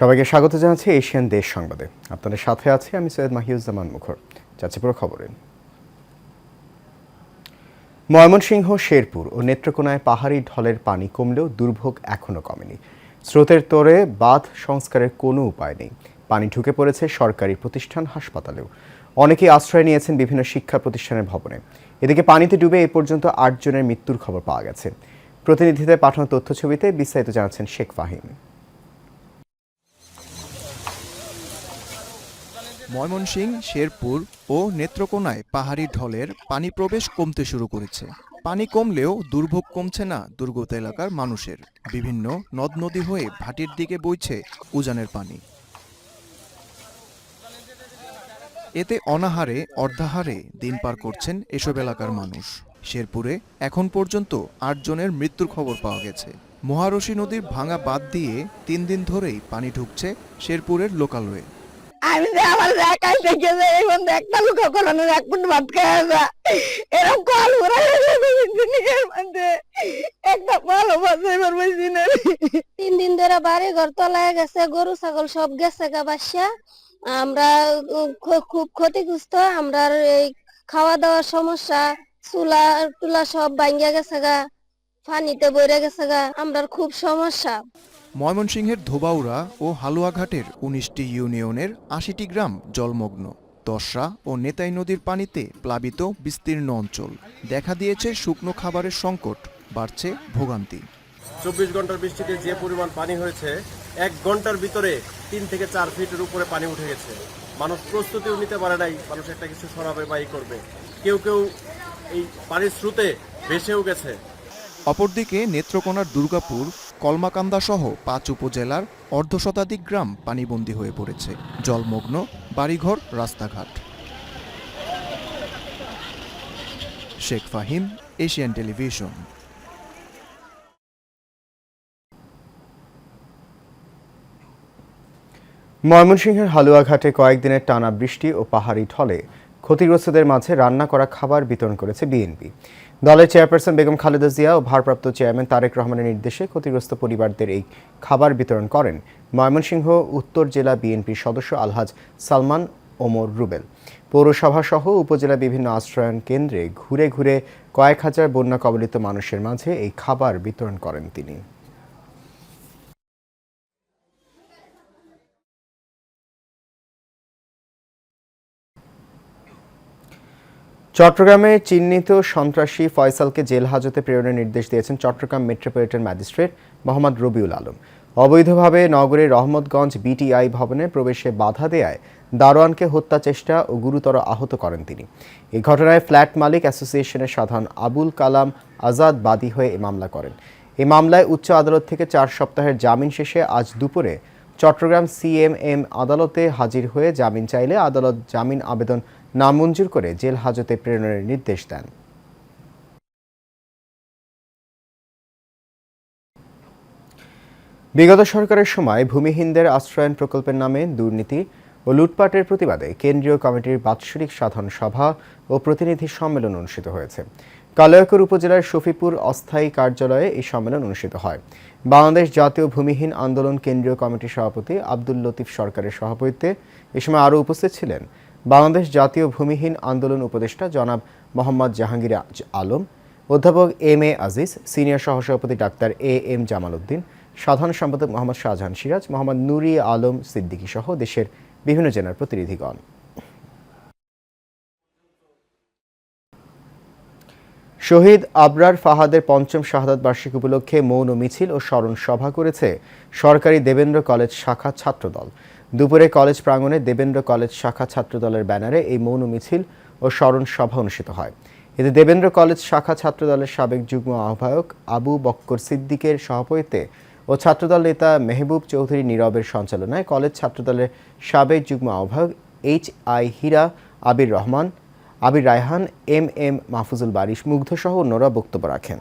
সবাইকে স্বাগত জানাচ্ছি এশিয়ান দেশ সংবাদে। আপনাদের সাথে আছি আমি সৈয়দ মাহিউজ্জামান মুখর। যাচ্ছি পুরো খবরে। ময়মনসিংহ, শেরপুর ও নেত্রকোনায় পাহাড়ি ঢলের পানি কমলেও দুর্ভোগ এখনও কমেনি। স্রোতের তোড়ে বাঁধ সংস্কারের কোনো উপায় নেই। পানি ঢুকে পড়েছে সরকারি প্রতিষ্ঠান, হাসপাতালেও। অনেকেই আশ্রয় নিয়েছেন বিভিন্ন শিক্ষা প্রতিষ্ঠানের ভবনে। এদিকে পানিতে ডুবে এ পর্যন্ত ৮ জনের মৃত্যুর খবর পাওয়া গেছে। প্রতিনিধিদের পাঠানো তথ্যছবিতে বিস্তারিত জানাচ্ছেন শেখ ফাহিম। ময়মনসিংহ, শেরপুর ও নেত্রকোনায় পাহাড়ি ঢলের পানি প্রবেশ কমতে শুরু করেছে। পানি কমলেও দুর্ভোগ কমছে না দুর্গত এলাকার মানুষের। বিভিন্ন নদ নদী হয়ে ভাটির দিকে বইছে উজানের পানি। এতে অনাহারে অর্ধাহারে দিন পার করছেন এসব এলাকার মানুষ। শেরপুরে এখন পর্যন্ত ৮ জনের মৃত্যুর খবর পাওয়া গেছে। মহারশী নদীর ভাঙা বাঁধ দিয়ে ৩ দিন ধরেই পানি ঢুকছে শেরপুরের লোকালয়ে। আমি যে আমার একাই থেকে যে এখন একটা লোক করানোর এক ফুট ভাত খাওয়া যায় এরকম কল ঘুরা দুনিয়ার মধ্যে একটা ভালো বাঁচাই পারছি না। ৩ দিন ধরে বাড়ি ঘর তলায় গেছে, গরু ছাগল সব গেছে গা বাসা। আমরা খুব ক্ষতিগ্রস্ত। আমরা এই খাওয়া দাওয়ার সমস্যা, চুলা টুলা সব ভাঙ্গা গেছে গা, পানিতে বইরে গেছে গা, আমরা খুব সমস্যা। ময়মনসিংহের ধোবাউড়া ও হালুয়াঘাটের ১৯টি ইউনিয়নের ৮০টি গ্রাম জলমগ্ন। দশরা ও নেতাই নদীর পানিতে প্লাবিত বিস্তীর্ণ অঞ্চল। দেখা দিয়েছে শুকনো খাবারের সংকট, বাড়ছে ভোগান্তি। ২৪ ঘন্টার বৃষ্টিতে যে পরিমাণ পানি হয়েছে, ১ ঘন্টার ভিতরে ৩ থেকে ৪ ফিটের উপরে পানি উঠে গেছে। মানুষ প্রস্তুতিও নিতে পারে নাই, মানুষ একটা কিছু সরাবে বা করবে। কেউ কেউ এই পানির স্রোতে ভেসেও গেছে। অপরদিকে নেত্রকোনার দুর্গাপুর, কলমাকান্দা সহ ৫ উপজেলার অর্ধশতাধিক গ্রাম পানিবন্দী হয়ে পড়েছে। জলমগ্ন বাড়িঘর, রাস্তাঘাট। Sheikh Fahim, Asian television. ময়মনসিংহের হালুয়াঘাটে কয়েকদিনের টানা বৃষ্টি ও পাহাড়ি ঢলে ক্ষতিগ্রস্তদের মাঝে রান্না করা খাবার বিতরণ করেছে বিএনপি। দলের চেয়ারপারসন বেগম খালেদা জিয়া ও ভারপ্রাপ্ত চেয়ারম্যান তারেক রহমানের নির্দেশে ক্ষতিগ্রস্ত পরিবারদের এই খাবার বিতরণ করেন ময়মনসিংহ উত্তর জেলা বিএনপির সদস্য আলহাজ সালমান ওমর রুবেল। পৌরসভা সহ উপজেলা বিভিন্ন আশ্রয়ন কেন্দ্রে ঘুরে ঘুরে কয়েক হাজার বন্যা কবলিত মানুষের মাঝে এই খাবার বিতরণ করেন তিনি। চট্টগ্রামে চিহ্নিত সন্ত্রাসী ফয়সালকে জেল হাজতে প্রেরণের নির্দেশ দিয়েছেন চট্টগ্রাম মেট্রোপলিটন ম্যাজিস্ট্রেট মোহাম্মদ রবিউল আলম। অবৈধভাবে নগরের রহমতগঞ্জ বিটিআই ভবনে প্রবেশে বাধা দেয়ায় দারোয়ানকে হত্যা চেষ্টা ও গুরুতর আহত করেন তিনি। এই ঘটনায় ফ্ল্যাট মালিক অ্যাসোসিয়েশনের সাধারণ আবুল কালাম আজাদ বাদী হয়ে এই মামলা করেন। এই মামলায় উচ্চ আদালত থেকে ৪ সপ্তাহের জামিন শেষে আজ দুপুরে চট্টগ্রাম সিএমএম আদালতে হাজির হয়ে জামিন চাইলে আদালত জামিন আবেদন নামঞ্জুর করে জেল হাজতে প্রেরণের নির্দেশ দেন। বিগত সরকারের সময় ভূমিহীনদের আশ্রয়ন প্রকল্পের নামে দুর্নীতি ও লুটপাটের প্রতিবাদে কেন্দ্রীয় কমিটির বাৎসরিক সাধারণ সভা ও প্রতিনিধি সম্মেলন অনুষ্ঠিত হয়েছে। কালিয়াকৈর উপজেলার শফিপুর অস্থায়ী কার্যালয়ে এই সম্মেলন অনুষ্ঠিত হয়। বাংলাদেশ জাতীয় ভূমিহীন আন্দোলন কেন্দ্রীয় কমিটির সভাপতি আব্দুল লতিফ সরকারের সভাপতিত্বে এ সময় আরও উপস্থিত ছিলেন বাংলাদেশ জাতীয় ভূমিহীন আন্দোলন উপদেষ্টা জনাব মোহাম্মদ জাহাঙ্গীর আলম, অধ্যাপক এম এ আজিজ, সিনিয়র সহসভাপতি ডাক্তার এম জামাল উদ্দিন, সাধারণ সম্পাদক মোহাম্মদ শাহজাহান সিরাজ, মোহাম্মদ নুরি আলম সিদ্দিকী সহ দেশের বিভিন্ন জেলার প্রতিনিধিগণ। শহীদ আবরার ফাহাদের ৫ম শাহাদাত বার্ষিকী উপলক্ষে মৌন মিছিল ও স্মরণ সভা করেছে সরকারি দেবেন্দ্র কলেজ শাখা ছাত্রদল। দুপুরে কলেজ প্রাঙ্গণে দেবেন্দ্র কলেজ শাখা ছাত্রদলের ব্যানারে এই মৌন মিছিল ও স্মরণ সভা অনুষ্ঠিত হয়। এতে দেবেন্দ্র কলেজ শাখা ছাত্রদলের সাবেক যুগ্ম আহ্বায়ক আবু বক্কর সিদ্দিকের সভাপতিত্বে ও ছাত্রদল নেতা মেহবুব চৌধুরী নীরবের সঞ্চালনায় কলেজ ছাত্রদলের সাবেক যুগ্ম আহ্বায়ক HI হীরা, আবির রায়হান, এম মাহফুজুল বারিশ, মুগ্ধ সহ অন্যরা বক্তব্য রাখেন।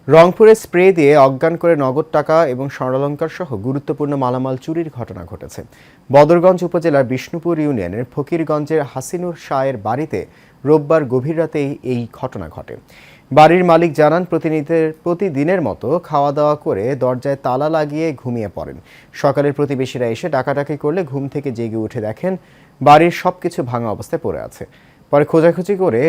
রংপুরে স্প্রে দিয়ে অজ্ঞান করে নগদ টাকা এবং স্বর্ণালংকার সহ গুরুত্বপূর্ণ মালামাল চুরির ঘটনা ঘটেছে। বদরগঞ্জ উপজেলার বিষ্ণুপুর ইউনিয়নের ফকিরগঞ্জের হাসিনুর শাহের বাড়িতে রোববার গভীর রাতেই এই ঘটনা ঘটে। বাড়ির মালিক জানান, প্রতিদিনের মতো খাওয়া দাওয়া করে দরজায় তালা লাগিয়ে ঘুমিয়ে পড়েন। সকালের প্রতিবেশীরা এসে ডাকাডাকি করলে ঘুম থেকে জেগে উঠে দেখেন বাড়ির সবকিছু ভাঙা অবস্থায় পড়ে আছে। পরে খোঁজাখুঁজি করে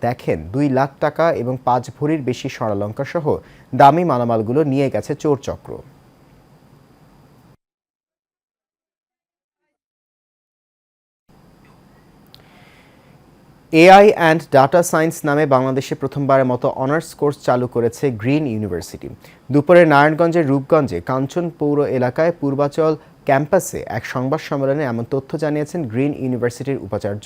দেখেন 2 লাখ টাকা এবং 5 ভরির বেশি স্বর্ণালঙ্কার সহ দামি মালামালগুলো নিয়ে গেছে চোর চক্র। এআই অ্যান্ড ডাটা সায়েন্স নামে বাংলাদেশে প্রথমবারের মতো অনার্স কোর্স চালু করেছে গ্রিন ইউনিভার্সিটি। দুপুরে নারায়ণগঞ্জের রূপগঞ্জে কাঞ্চন পৌর এলাকায় পূর্বাচল ক্যাম্পাসে এক সংবাদ সম্মেলনে এমন তথ্য জানিয়েছেন গ্রিন ইউনিভার্সিটির উপাচার্য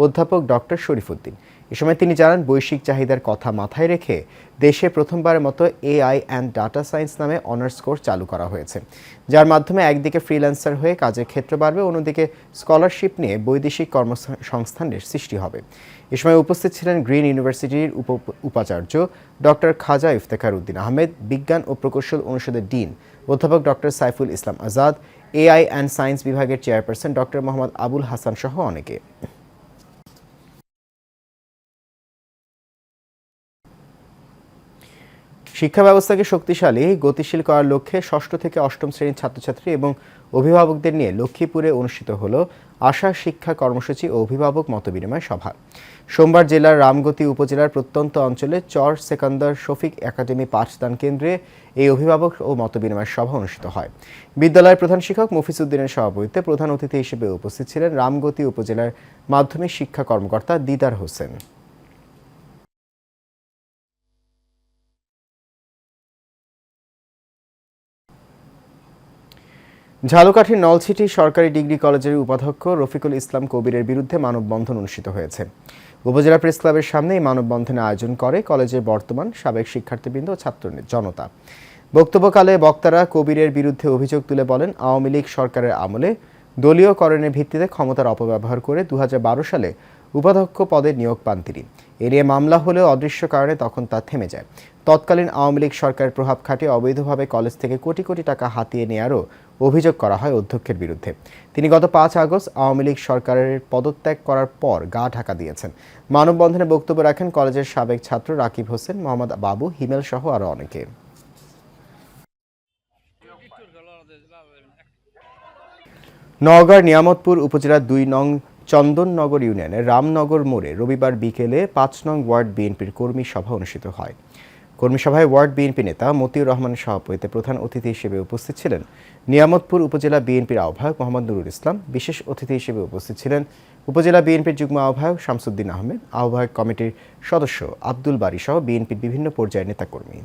অধ্যাপক ডক্টর শরীফুদ্দিন। এ সময় তিনি জানান, বৈশ্বিক চাহিদার কথা মাথায় রেখে দেশে প্রথমবারের মতো এআই অ্যান্ড ডাটা সায়েন্স নামে অনার্স কোর্স চালু করা হয়েছে, যার মাধ্যমে একদিকে ফ্রিল্যান্সার হয়ে কাজের ক্ষেত্র বাড়বে, অন্যদিকে স্কলারশিপ নিয়ে বৈদেশিক কর্মসংস্থানের সৃষ্টি হবে। এ সময় উপস্থিত ছিলেন গ্রিন ইউনিভার্সিটির উপাচার্য ডক্টর খাজা ইফতেখার উদ্দিন আহমেদ, বিজ্ঞান ও প্রকৌশল অনুষদের ডিন অধ্যাপক doctor Saiful Islam Azad, AI and science বিভাগের চেয়ারপারসন ডক্টর মোহাম্মদ আবুল হাসান সহ অনেকে। শিক্ষা ব্যবস্থাকে শক্তিশালী গতিশীল করার লক্ষ্যে 6ষ্ঠ থেকে 8ম শ্রেণীর ছাত্রছাত্রী এবং অভিভাবকদের নিয়ে লক্ষ্মীপুরে অনুষ্ঠিত হলো আশা শিক্ষা কর্মসূচি ও অভিভাবক মতবিনিময় সভা। সোমবার জেলার রামগতি উপজেলার প্রত্যন্ত অঞ্চলে চর সেকান্দার শফিক একাডেমি পাঠদান কেন্দ্রে এই অভিভাবক ও মতবিনিময় সভা অনুষ্ঠিত হয়। বিদ্যালয়ের প্রধান শিক্ষক মফিজ উদ্দিনের সভাপতিত্বে প্রধান অতিথি হিসেবে উপস্থিত ছিলেন রামগতি উপজেলার মাধ্যমিক শিক্ষা কর্মকর্তা দিদার হোসেন। ঝালকাঠির নলছিটি সরকারি ডিগ্রি কলেজের উপাধ্যক্ষ রফিকুল ইসলাম কবিরের বিরুদ্ধে মানববন্ধন অনুষ্ঠিত হয়েছে। উপজেলা প্রেস ক্লাবের সামনে এই মানববন্ধনের আয়োজন করে কলেজের বর্তমান সাবেক শিক্ষার্থীবৃন্দ ও ছাত্র জনতা। বক্তব্যকালে বক্তারা কবিরের বিরুদ্ধে অভিযোগ তুলে বলেন, আওয়ামী লীগ সরকারের আমলে দলীয়করণের ভিত্তিতে ক্ষমতার অপব্যবহার করে 2012 সালে উপাধ্যক্ষ পদে নিয়োগ পান তিনি। এ নিয়ে মামলা হলেও অদৃশ্য কারণে তখন তা থেমে যায়। তৎকালীন আওয়ামী লীগ সরকারের প্রভাব খাটিয়ে অবৈধভাবে কলেজ থেকে কোটি কোটি টাকা হাতিয়ে নেওয়ারও অভিযোগ করা হয় অধ্যক্ষের বিরুদ্ধে। তিনি গত 5 আগস্ট আওয়ামী লীগ সরকারের পদত্যাগ করার পর গা ঢাকা দিয়েছেন। মানববন্ধনে বক্তব্য রাখেন কলেজের সাবেক ছাত্র রাকিব হোসেন, মোহাম্মদ বাবু, হিমেল সহ আরও অনেকে। নওগাঁর নিয়ামতপুর উপজেলার 2 নং চন্দননগর ইউনিয়নের রামনগর মোড়ে রবিবার বিকেলে 5 নং ওয়ার্ড বিএনপির কর্মী সভা অনুষ্ঠিত হয়। কর্মী সভায় ওয়ার্ড বিএনপি নেতা মতিউর রহমানের সভাপতিত্বে প্রধান অতিথি হিসেবে উপস্থিত ছিলেন নিয়ামতপুর উপজেলা বিএনপির আহ্বায়ক মোহাম্মদ নুরুল ইসলাম। বিশেষ অতিথি হিসেবে উপস্থিত ছিলেন উপজেলা বিএনপির যুগ্ম আহ্বায়ক শামসুদ্দিন আহমেদ, আহ্বায়ক কমিটির সদস্য আব্দুল বারী সহ বিএনপির বিভিন্ন পর্যায়ের নেতাকর্মী।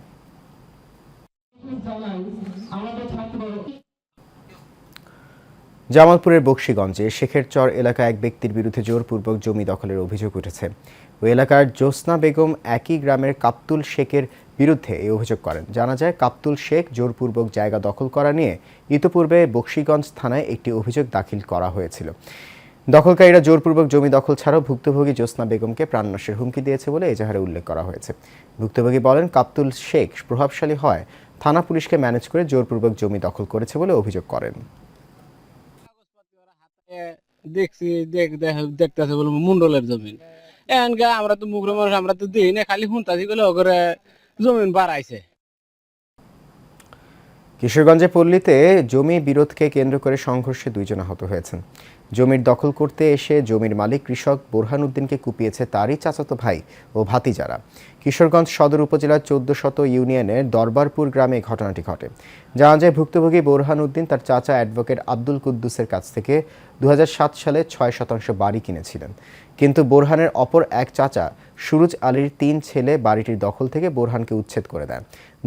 জামালপুরের বকশীগঞ্জে শেখের চর এলাকায় এক ব্যক্তির বিরুদ্ধে জোরপূর্বক জমি দখলের অভিযোগ উঠেছে। ওই এলাকার জ্যোৎস্না বেগম একই গ্রামের কাপ্তুল শেখের বিরুদ্ধে এই অভিযোগ করেন। জানা যায়, কাপ্তুল শেখ জোরপূর্বক জায়গা দখল করা নিয়ে ইতিপূর্বে বকশীগঞ্জ থানায় একটি অভিযোগ দাখিল করা হয়েছিল। দখলকারীরা জোরপূর্বক জমি দখল ছাড়াও ভুক্তভোগী জ্যোৎস্না বেগমকে প্রাণনাশের হুমকি দিয়েছে বলে এজাহারে উল্লেখ করা হয়েছে। ভুক্তভোগী বলেন, কাপ্তুল শেখ প্রভাবশালী হয় থানা পুলিশকে ম্যানেজ করে জোরপূর্বক জমি দখল করেছে বলে অভিযোগ করেন। দেখছি দেখতেছে বলে মন্ডলের জমিন এনকা আমরা তো মুখের মানুষ, আমরা তো দিই না, খালি শুনতাছি বলে ওগরে জমিন বাড়াইছে। কিশোরগঞ্জে পল্লীতে জমি বিরোধকে কেন্দ্র করে সংঘর্ষে 2 জন আহত হয়েছেন। জমির দখল করতে এসে জমির মালিক কৃষক বোরহান উদ্দিনকে কুপিয়েছে তারই চাচাতো ভাই ও ভাতিজারা। কিশোরগঞ্জ সদর উপজেলার 1400 ইউনিয়নের দরবারপুর গ্রামে ঘটনাটি ঘটে। জানা যায়, ভুক্তভোগী বোরহান উদ্দিন তার চাচা অ্যাডভোকেট আব্দুল কুদ্দুসের কাছ থেকে 2007 সালে 6% বাড়ি কিনেছিলেন। কিন্তু বোরহানের অপর এক চাচা সুরুজ আলীর 3 ছেলে বাড়িটির দখল থেকে বোরহানকে উচ্ছেদ করে দেন।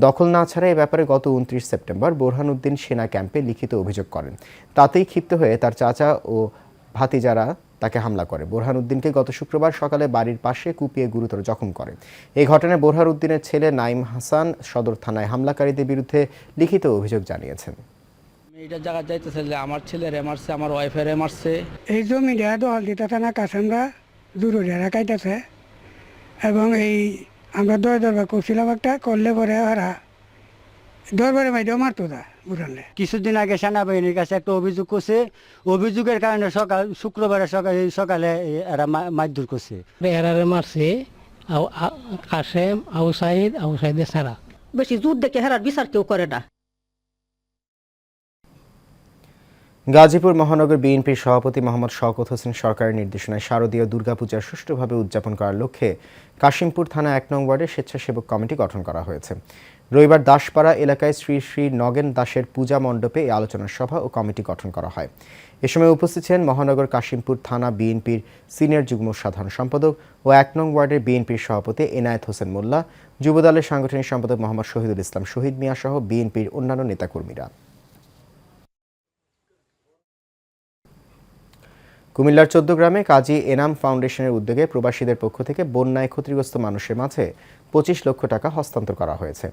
দখল না ছাড়া এ ব্যাপারে গত 29 সেপ্টেম্বর বোরহান উদ্দিন সেনা ক্যাম্পে লিখিত অভিযোগ করেন। তাতেই ক্ষিপ্ত হয়ে তার চাচা ও ভাতিজারা তাকে হামলা করে। বোরহান উদ্দিনকে গত শুক্রবার সকালে বাড়ির পাশে কুপিয়ে গুরুতর জখম করে। এই ঘটনায় বোরহান উদ্দিনের ছেলে নাইম হাসান সদর থানায় হামলাকারীদের বিরুদ্ধে লিখিত অভিযোগ জানিয়েছেন। এইটা জায়গা যাইতেছে যে আমার ছেলের মারছে, আমার ওয়াইফের মারছে। এই জমিটা দখল দিতেছে না, কাছেমরা জরুরি রাখাইতেছে এবং এই আমরা দরবার করছিলাম একটা করলে পরে ওরা দরবারে মাইদেও মারতো না, পুরানে। কিছুদিন আগে সেনাবাহিনীর কাছে একটা অভিযোগ করছে, অভিযোগের কারণে শুক্রবার সকালে এরা মারধর করছে। এরারে মারছে কাশেম, আবু সাইদের সারা। বেশি জোর দেখে হেরার বিচার কেউ করে না। গাজীপুর মহানগর বিএনপির সভাপতি মোহাম্মদ শওকত হোসেন সরকারের নির্দেশনায় শারদীয় দুর্গাপূজা সুষ্ঠুভাবে উদযাপন করার লক্ষ্যে কাশিমপুর থানা ১ নং ওয়ার্ডে স্বেচ্ছাসেবক কমিটি গঠন করা হয়েছে। রবিবার দাসপাড়া এলাকায় শ্রী শ্রী নগেন দাসের পূজা মণ্ডপে এই আলোচনা সভা ও কমিটি গঠন করা হয়। এ সময় উপস্থিত ছিলেন মহানগর কাশিমপুর থানা বিএনপির সিনিয়র যুগ্ম সাধারণ সম্পাদক ও ১ নং ওয়ার্ডের বিএনপির সভাপতি এনায়েত হোসেন মোল্লা, যুবদলের সাংগঠনিক সম্পাদক মোহাম্মদ শহীদুল ইসলাম শহীদ মিয়া সহ বিএনপির অন্যান্য নেতাকর্মীরা। কুমিল্লার ১৪ গ্রামে কাজী এনাম ফাউন্ডেশনের উদ্যোগে প্রবাসীদের পক্ষ থেকে বন্যায় ক্ষতিগ্রস্ত মানুষের মাঝে ২৫ লক্ষ টাকা হস্তান্তর করা হয়েছে।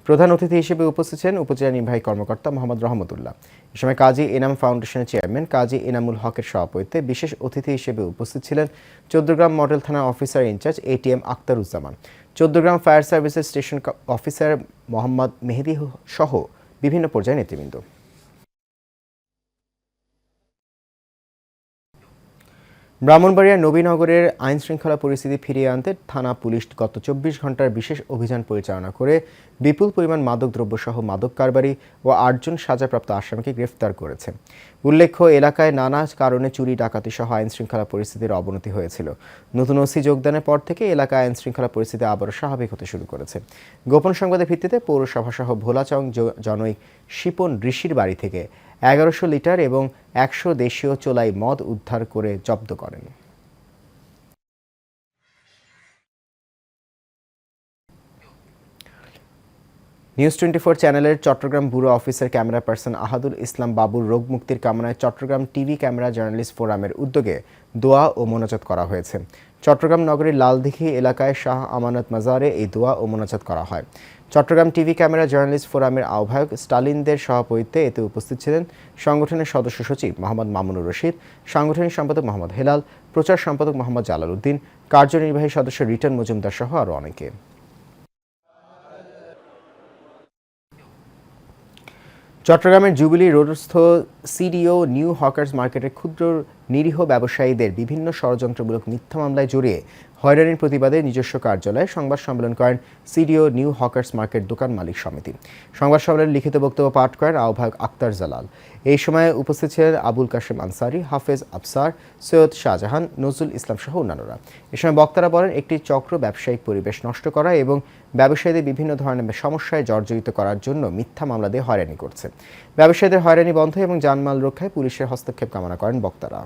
প্রধান অতিথি হিসেবে উপস্থিত ছিলেন উপজেলা নির্বাহী কর্মকর্তা মোহাম্মদ রহমতুল্লাহ। এ সময় কাজী এনাম ফাউন্ডেশনের চেয়ারম্যান কাজী এনামুল হকের সভাপতিত্বে বিশেষ অতিথি হিসেবে উপস্থিত ছিলেন ১৪ গ্রাম মডেল থানার অফিসার ইনচার্জ এটিএম আক্তারুজ্জামান, ১৪ গ্রাম ফায়ার সার্ভিসের স্টেশন অফিসার মোহাম্মদ মেহেদি সহ বিভিন্ন পর্যায়ের নেতৃবৃন্দ। ব্রাহ্মণবাড়িয়ার নবীনগরের আইনশৃঙ্খলা পরিস্থিতি ফিরিয়ে আনতে থানা পুলিশ গত ২৪ ঘন্টার বিশেষ অভিযান পরিচালনা করে বিপুল পরিমাণ মাদকদ্রব্যসহ মাদক কারবারি ও ৮ জন সাজাপ্রাপ্ত আসামিকে গ্রেফতার করেছে। উল্লেখ্য, এলাকায় নানা কারণে চুরি ডাকাতি সহ আইনশৃঙ্খলা পরিস্থিতির অবনতি হয়েছিল। নতুন ওসি যোগদানের পর থেকে এলাকায় আইনশৃঙ্খলা পরিস্থিতি আবারও স্বাভাবিক হতে শুরু করেছে। গোপন সংবাদের ভিত্তিতে পৌরসভা সহ ভোলাচং জনৈক শিপন ঋষির বাড়ি থেকে ১১০০ লিটার এবং ১০০ দেশীয় চোলাই মদ উদ্ধার করে জব্দ করেন। নিউজ 24 চ্যানেলের চট্টগ্রাম ব্যুরো অফিসের ক্যামেরা পার্সন আহাদুল ইসলাম বাবুর রোগ মুক্তির কামনায় চট্টগ্রাম টিভি ক্যামেরা জার্নালিস্ট ফোরামের উদ্যোগে দোয়া ও মোনাজাত করা হয়েছে। চট্টগ্রাম নগরীর লালদিঘি এলাকায় শাহ আমানত মাজারে এই দোয়া ও মোনাজাত করা হয়। চট্টগ্রাম টিভি ক্যামেরা জার্নালিস্ট ফোরামের আহ্বায়ক স্টালিনদের সভাপতিত্বে এতে উপস্থিত ছিলেন সংগঠনের সদস্য সচিব মোহাম্মদ মামুনুর রশিদ, সাংগঠনিক সম্পাদক মোহাম্মদ হেলাল, প্রচার সম্পাদক মোহাম্মদ জালাল উদ্দিন, কার্যনির্বাহী সদস্য রিটন মজুমদার সহ আরও অনেকে। চট্টগ্রামের জুবিলি রোডস্থ সিডিও নিউ হকার্স মার্কেটের ক্ষুদ্র নিরীহ ব্যবসায়ীদের বিভিন্ন ষড়যন্ত্রমূলক মিথ্যা মামলায় জড়িয়ে হয়রানির প্রতিবাদে নিজস্ব কার্যালয়ে সংবাদ সম্মেলন করেন সিডিও নিউ হকার্স মার্কেট দোকান মালিক সমিতি। সংবাদ সম্মেলনে লিখিত বক্তব্য পাঠ করেন আহ্বায়ক আক্তার জালাল। এই সময় উপস্থিত ছিলেন আবুল কাশেম আনসারি, হাফেজ আফসার, সৈয়দ শাহজাহান, নজরুল ইসলাম সহ অন্যান্যরা। এ সময় বক্তারা বলেন, একটি চক্র ব্যবসায়িক পরিবেশ নষ্ট করা এবং ব্যবসায়ীদের বিভিন্ন ধরনের সমস্যায় জর্জরিত করার জন্য মিথ্যা মামলা দিয়ে হয়রানি করছে। ব্যবসায়ীদের হয়রানি বন্ধ এবং জানমাল রক্ষায় পুলিশের হস্তক্ষেপ কামনা করেন বক্তারা।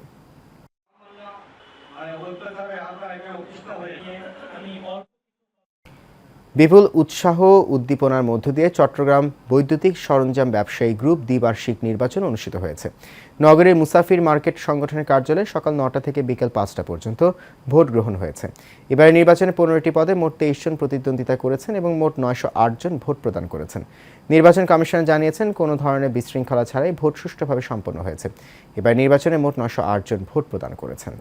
বিপুল উৎসাহ উদ্দীপনার মধ্য দিয়ে চট্টগ্রাম বৈদ্যুতিক সরঞ্জাম ব্যবসায়ী গ্রুপ দ্বিবার্ষিক নির্বাচন অনুষ্ঠিত হয়েছে। নগরের মুসাফির মার্কেট সংগঠনের কার্যালয়ে সকাল ৯টা থেকে বিকেল ৫টা পর্যন্ত ভোট গ্রহণ হয়েছে। এবারে নির্বাচনে ১৫টি পদে মোট ২৩ জন প্রতিদ্বন্দ্বিতা করেছেন এবং মোট ৯০৮ জন ভোট প্রদান করেছেন। নির্বাচন কমিশন জানিয়েছেন, কোনো ধরনের বিশৃঙ্খলা ছাড়াই ভোট সুষ্ঠুভাবে সম্পন্ন হয়েছে। এবার নির্বাচনে মোট ৯০৮ জন ভোট প্রদান করেছেন।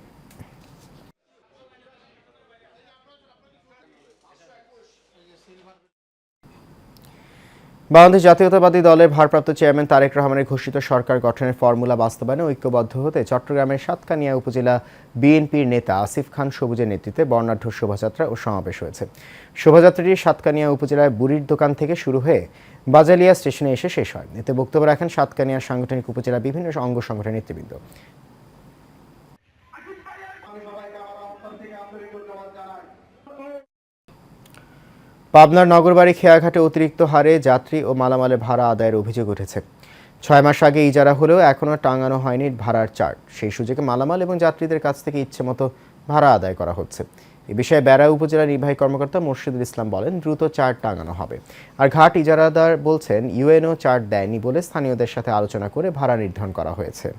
বাংলাদেশ জাতীয়তাবাদী দলের ভারপ্রাপ্ত চেয়ারম্যান তারেক রহমানের ঘোষিত সরকার গঠনের ফর্মুলা বাস্তবায়নে ঐক্যবদ্ধ হতে চট্টগ্রামের সাতকানিয়া উপজেলা বিএনপির নেতা আসিফ খান সবুজের নেতৃত্বে বর্ণাঢ্য শোভাযাত্রা ও সমাবেশ হয়েছে। শোভাযাত্রাটি সাতকানিয়া উপজেলার বুড়ির দোকান থেকে শুরু হয়ে বাজালিয়া স্টেশনে এসে শেষ হয়। এতে বক্তব্য রাখেন সাতকানিয়া সাংগঠনিক উপজেলা বিভিন্ন অঙ্গ সংগঠনের নেতৃবৃন্দ। পাবনার নগরবাড়ি খেয়াঘাটে অতিরিক্ত হারে যাত্রী ও মালামালের ভাড়া আদায়ের অভিযোগ উঠেছে। ৬ মাস আগে ইজারা হলেও এখনও টাঙানো হয়নি ভাড়ার চার্ট। সেই সুযোগে মালামাল এবং যাত্রীদের কাছ থেকে ইচ্ছেমতো ভাড়া আদায় করা হচ্ছে। এ বিষয়ে বেড়া উপজেলা নির্বাহী কর্মকর্তা মোর্শেদুল ইসলাম বলেন, দ্রুত চার্ট টাঙানো হবে। আর ঘাট ইজারাদার বলছেন, ইউএনও চার্ট দেয়নি বলে স্থানীয়দের সাথে আলোচনা করে ভাড়া নির্ধারণ করা হয়েছে।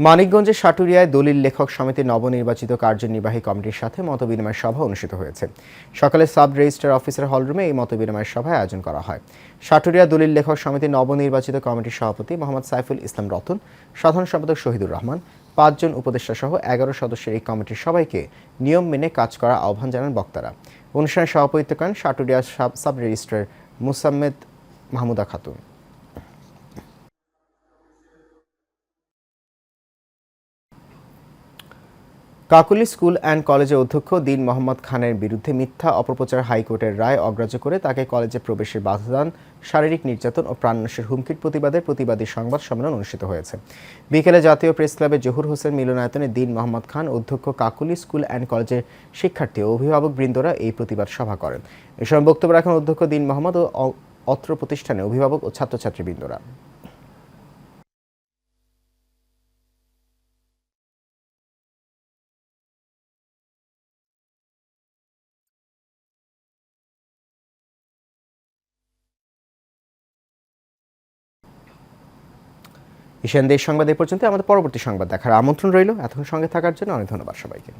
মানিকগঞ্জের সাটুরিয়ায় দলিল লেখক সমিতির নবনির্বাচিত কার্যনির্বাহী কমিটির সাথে মতবিনিময় সভা অনুষ্ঠিত হয়েছে। সকালে সাব রেজিস্ট্রার অফিসার হলরুমে এই মতবিনিময় সভায় আয়োজন করা হয়। সাটুরিয়া দলিল লেখক সমিতির নবনির্বাচিত কমিটির সভাপতি মোহাম্মদ সাইফুল ইসলাম রতন, সাধারণ সম্পাদক শহীদুর রহমান, 5 জন উপদেষ্টা সহ 11 সদস্যের এই কমিটির সবাইকে নিয়ম মেনে কাজ করার আহ্বান জানান বক্তারা। অনুষ্ঠানে সভাপতিত্ব করেন Saturia sub registrar Mosammat Mahmuda Khatun. Kakuli school and কলেজের অধ্যক্ষ দীন মোহাম্মদ খানের বিরুদ্ধে মিথ্যা অপপ্রচার হাইকোর্টের রায় অগ্রাহ্য করে তাকে কলেজে প্রবেশের বাধাদান, শারীরিক নির্যাতন ও প্রাণনাশের হুমকির প্রতিবাদী সংবাদ সম্মেলন অনুষ্ঠিত হয়েছে। বিকেলে জাতীয় প্রেস ক্লাবে জহুর হোসেন মিলনায়তনে দীন মোহাম্মদ খান, অধ্যক্ষ, কাকুলি স্কুল অ্যান্ড কলেজের শিক্ষার্থী ও অভিভাবক বৃন্দরা এই প্রতিবাদ সভা করেন। এ সময় বক্তব্য রাখেন অধ্যক্ষ দীন মোহাম্মদ ও অত্র প্রতিষ্ঠানের অভিভাবক ও ছাত্রছাত্রী বৃন্দরা। ঈশান দেশ সংবাদ এ পর্যন্ত। আমাদের পরবর্তী সংবাদ দেখার আমন্ত্রণ রইল। এতক্ষণ সঙ্গে থাকার জন্য অনেক ধন্যবাদ সবাইকে।